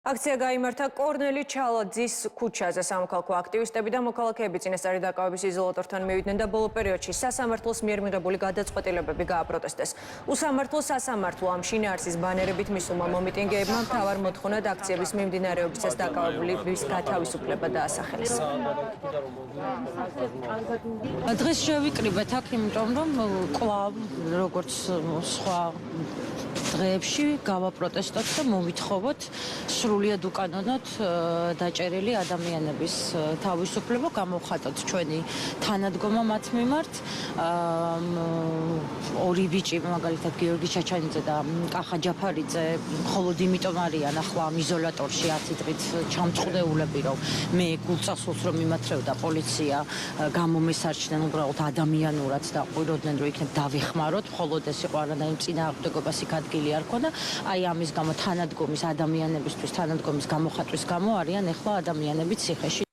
აქცია გაიმართა კორნელი ჩალაძის ქუჩაზე. სამოქალაქო აქტივისტები და მოქალაქეები წინასწარი დაკავების იზოლატორთან მივიდნენ და ბოლო პერიოდში სასამართლოს მიერ მიღებული გადაწყვეტილებები გააპროტესტეს. უსამართლო სასამართლო ამ შინაარსის ბანერებით მისულმა მომიტინგეებმა მთავარ მოთხოვნად აქციების მიმდინარეობისას დაკავებულების გათავისუფლება დაასახელეს. დღეს შევიკრიბეთ აქ, იმიტომ რომ კვლავ როგორც სხვა დღეებში გავაპროტესტოთ და მოვითხოვოთ სრულიად უკანონოდ დაჭერილი ადამიანების თავისუფლება, გამოვხატოთ ჩვენი თანადგომა მათ მიმართ. ორი ბიჭი, მაგალითად გიორგი ჩაჩანიძე და კახა ჯაფარიძე, მხოლოდ იმიტომ არიან ახლა ამ იზოლატორში 10 დღით ჩამწყდეულები, რომ მე გულწასულს რომ მიმათრევდა პოლიცია, გამომესარჩნენ უბრალოდ ადამიანურად და ყვიროდნენ, რომ იქნებ დავეხმაროთ, მხოლოდ ეს იყო არანაირი წინააღმდეგობას იქ ადგილი არ ქონდა. აი ამის გამო თანადგომის ადამიანებისთვის თანადგომის გამოხატვის გამო არიან ახლა ადამიანები ციხეში.